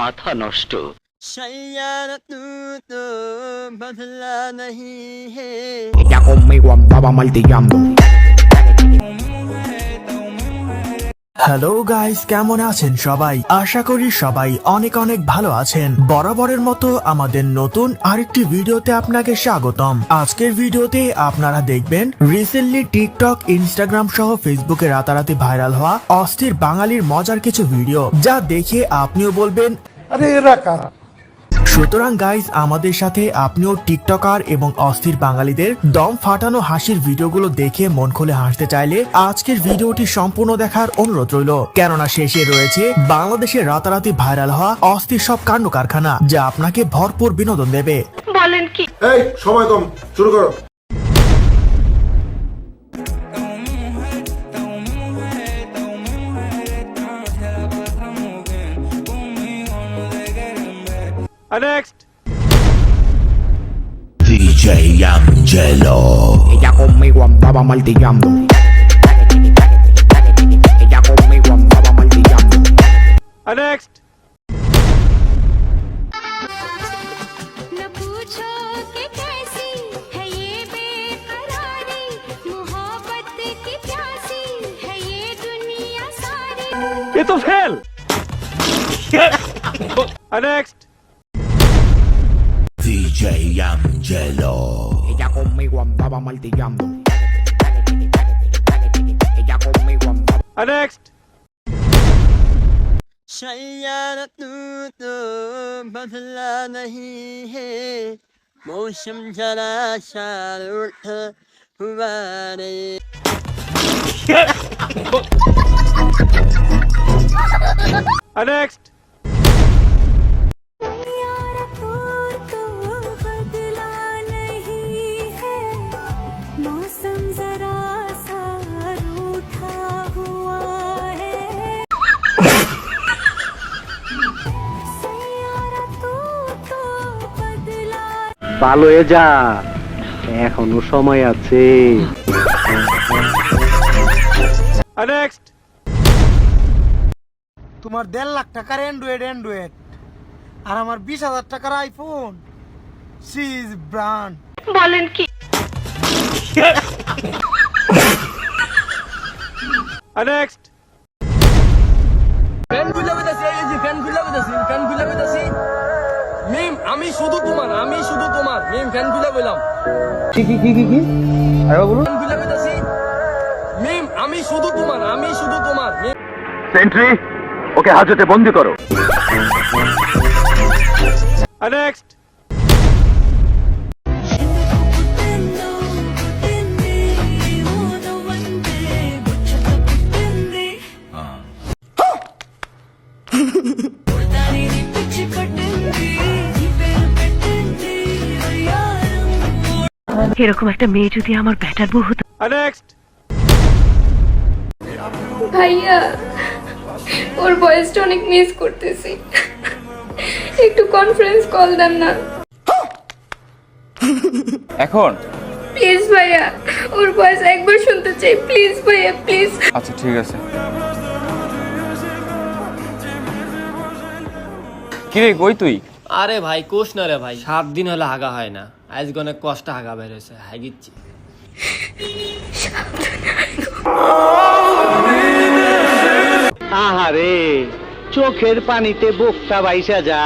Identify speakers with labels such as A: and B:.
A: মাথা নষ্ট।
B: Ella conmigo andaba martillando. Hello guys, কেমন আছেন সবাই? আশা করি সবাই অনেক অনেক ভালো আছেন। বরাবরের মতো আমাদের নতুন আরেকটি ভিডিওতে আপনাকে স্বাগতম। আজকের ভিডিওতে আপনারা দেখবেন রিসেন্টলি টিকটক, ইনস্টাগ্রাম সহ ফেসবুকে রাতারাতি ভাইরাল হওয়া অস্থির বাঙালির মজার কিছু ভিডিও, যা দেখে আপনিও বলবেন
C: আরে এরা কারা।
B: সুতরাং গাইস, আমাদের সাথে আপনিও টিকটকার এবং অস্থির বাঙালিদের দম ফাটানো হাসির ভিডিওগুলো দেখে মন খুলে হাসতে চাইলে আজকের ভিডিওটি সম্পূর্ণ দেখার অনুরোধ রইল, কেননা শেষে রয়েছে বাংলাদেশের রাতারাতি ভাইরাল হওয়া অস্থির সব কাণ্ড কারখানা, যা আপনাকে ভরপুর বিনোদন দেবে।
D: বলেন কি?
C: এই সময় কম, শুরু করো।
E: Next.
B: DJ Angelo. Ella conmigo andaba martillando. Ella conmigo andaba martillando.
E: Next.
F: न पूछो कि कैसी है ये बेकरारी, मोहब्बत की प्यासी है ये दुनिया सारी।
E: ये तो fail. Next.
B: DJ Angelo. Ella conmigo andaba martillando. Ella conmigo andaba.
E: Next.
G: बदला नहीं है मौसम जरा सा उठा हुआ रे।
E: Next.
F: बदला नहीं है मौसम जरा सा रूठा हुआ है। सैयारा तो बदला।
A: ভালো হয়ে যা, এখনো সময় আছে।
E: Next.
C: তোমার 1.5 লাখ টাকার অ্যান্ড্রয়েড আর আমার 20,000 টাকার আইফোন সিজ ব্র্যান্ড।
D: বলেন কি?
E: Next.
H: ফ্যান খুলে বেদাসি, এই যে ফ্যান খুলে বেদাসি মিম, আমি শুধু তোমার মিম, ফ্যান খুলে বললাম
C: কি আরে বলুন।
H: ফ্যান খুলে বেদাসি মিম, আমি শুধু তোমার মিম।
A: সেন্ট্রি, ওকে হাজতে বন্দি করো।
E: Next.
D: এরকম একটা মেয়ে যদি আমার ব্যাটার বউ হতো।
E: Next.
F: ভাইয়া, ওর ভয়েসটা অনেক মিস করতেছি, একটু কনফারেন্স কল দেন না
I: এখন।
F: প্লিজ ভাইয়া, ওর ভয়েস একবার শুনতে চাই, প্লিজ ভাইয়া প্লিজ।
I: আচ্ছা ঠিক আছে। কিরে কই তুই?
H: আরে ভাই কোষ না রে ভাই, 7 দিন হলে হাগা হয় না, আজকে অনেক কষ্ট হাগা বের হয়েছে, হাগিচ্ছি।
A: আহারে, চোখের পানিতে বোকটা বাইসা যা।